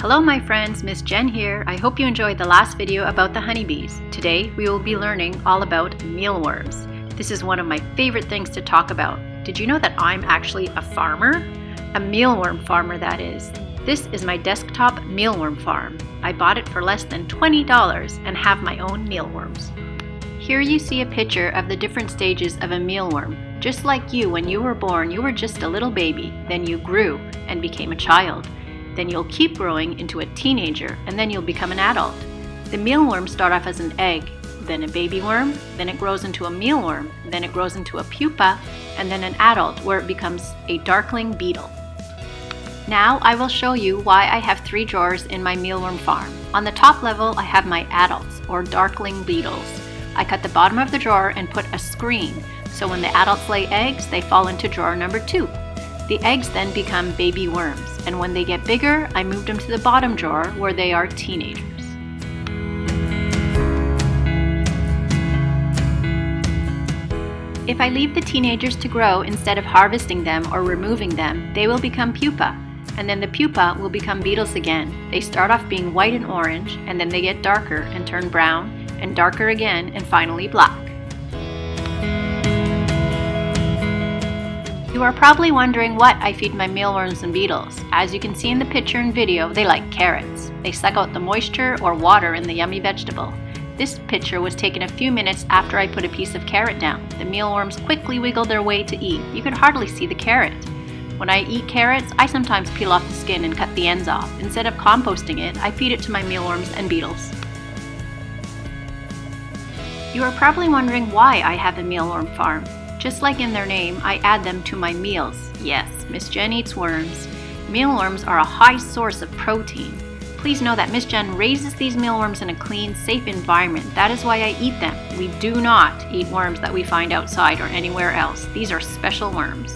Hello my friends, Miss Jen here. I hope you enjoyed the last video about the honeybees. Today we will be learning all about mealworms. This is one of my favorite things to talk about. Did you know that I'm actually a farmer? A mealworm farmer, that is. This is my desktop mealworm farm. I bought it for less than $20 and have my own mealworms. Here you see a picture of the different stages of a mealworm. Just like you, when you were born, you were just a little baby. Then you grew and became a child. Then you'll keep growing into a teenager, and then you'll become an adult. The mealworms start off as an egg, then a baby worm, then it grows into a mealworm, then it grows into a pupa, and then an adult where it becomes a darkling beetle. Now I will show you why I have 3 drawers in my mealworm farm. On the top level I have my adults, or darkling beetles. I cut the bottom of the drawer and put a screen, so when the adults lay eggs, they fall into drawer number 2. The eggs then become baby worms, and when they get bigger, I move them to the bottom drawer where they are teenagers. If I leave the teenagers to grow instead of harvesting them or removing them, they will become pupa, and then the pupa will become beetles again. They start off being white and orange, and then they get darker and turn brown, and darker again, and finally black. You are probably wondering what I feed my mealworms and beetles. As you can see in the picture and video, they like carrots. They suck out the moisture or water in the yummy vegetable. This picture was taken a few minutes after I put a piece of carrot down. The mealworms quickly wiggle their way to eat. You could hardly see the carrot. When I eat carrots, I sometimes peel off the skin and cut the ends off. Instead of composting it, I feed it to my mealworms and beetles. You are probably wondering why I have a mealworm farm. Just like in their name, I add them to my meals. Yes, Miss Jen eats worms. Mealworms are a high source of protein. Please know that Miss Jen raises these mealworms in a clean, safe environment. That is why I eat them. We do not eat worms that we find outside or anywhere else. These are special worms.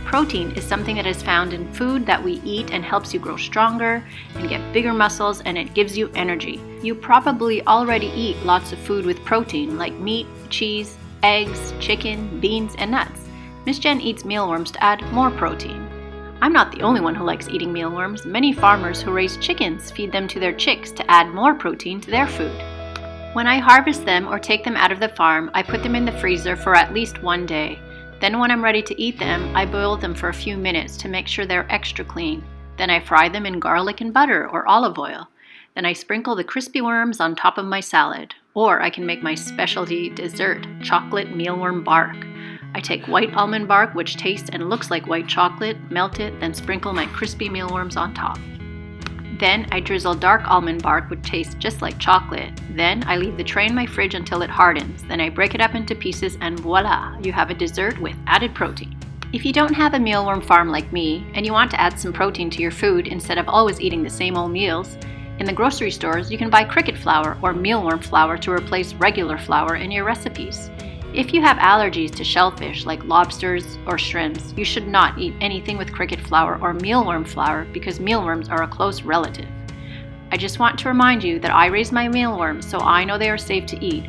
Protein is something that is found in food that we eat and helps you grow stronger and get bigger muscles, and it gives you energy. You probably already eat lots of food with protein like meat, cheese, eggs, chicken, beans, and nuts. Miss Jen eats mealworms to add more protein. I'm not the only one who likes eating mealworms. Many farmers who raise chickens feed them to their chicks to add more protein to their food. When I harvest them or take them out of the farm, I put them in the freezer for at least 1 day. Then when I'm ready to eat them, I boil them for a few minutes to make sure they're extra clean. Then I fry them in garlic and butter or olive oil. Then I sprinkle the crispy worms on top of my salad. Or I can make my specialty dessert, chocolate mealworm bark. I take white almond bark, which tastes and looks like white chocolate, melt it, then sprinkle my crispy mealworms on top. Then I drizzle dark almond bark, which tastes just like chocolate. Then I leave the tray in my fridge until it hardens. Then I break it up into pieces and voila, you have a dessert with added protein. If you don't have a mealworm farm like me, and you want to add some protein to your food instead of always eating the same old meals, in the grocery stores you can buy cricket flour or mealworm flour to replace regular flour in your recipes. If you have allergies to shellfish like lobsters or shrimps, you should not eat anything with cricket flour or mealworm flour because mealworms are a close relative. I just want to remind you that I raise my mealworms so I know they are safe to eat.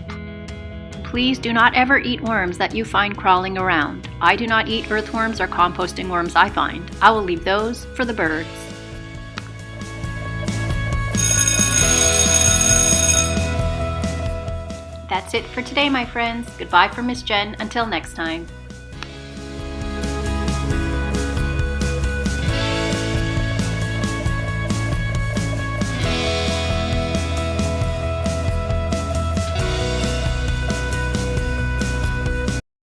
Please do not ever eat worms that you find crawling around. I do not eat earthworms or composting worms I find. I will leave those for the birds. That's it for today, my friends. Goodbye from Miss Jen. Until next time.